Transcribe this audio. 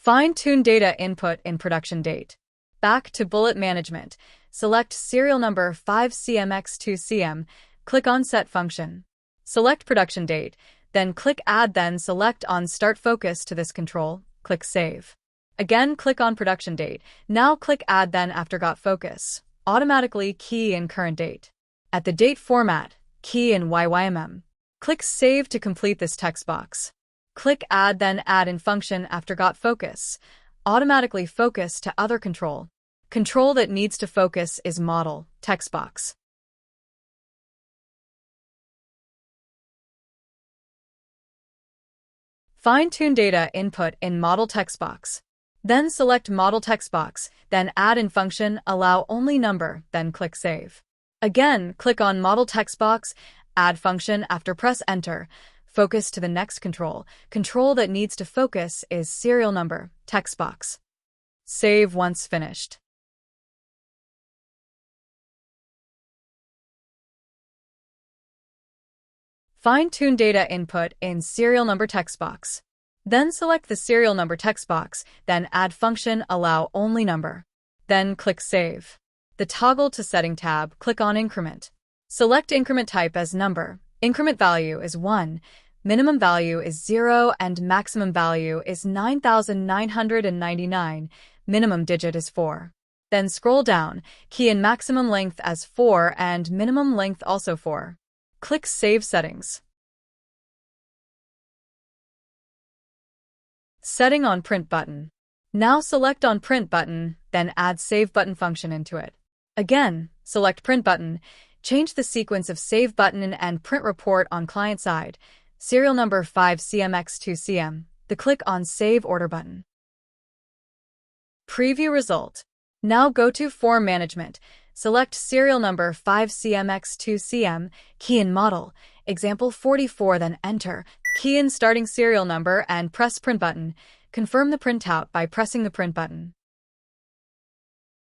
Fine-tune data input in production date. Back to bullet management. Select serial number 5CMX2CM. Click on Set Function. Select production date, then click Add, then select on Start Focus to this control. Click Save. Again, click on production date. Now click Add, then after Got Focus, automatically key in current date. At the date format, key in yyMM. Click Save to complete this text box. Click Add, then Add in function after Got Focus. Automatically focus to other control. Control that needs to focus is Model, TextBox. Fine-tune data input in Model TextBox. Then select Model TextBox, then Add in function, allow only number, then click Save. Again, click on Model TextBox, Add function after press Enter. Focus to the next control. Control that needs to focus is serial number, TextBox. Save once finished. Fine-tune data input in serial number TextBox. Then select the serial number TextBox, then Add function, allow only number. Then click Save. The Toggle to Setting tab, click on Increment. Select increment type as number. Increment value is 1, minimum value is 0, and maximum value is 9,999. Minimum digit is 4. Then scroll down, key in maximum length as 4 and minimum length also 4. Click Save Settings. Setting on Print button. Now select on Print button, then add Save button function into it. Again, select Print button. Change the sequence of Save button and Print report on client side. Serial number 5CMX2CM. The click on Save Order button. Preview result. Now go to Form Management. Select serial number 5CMX2CM, key in Model, example 44, then Enter, key in starting serial number and press Print button. Confirm the printout by pressing the Print button.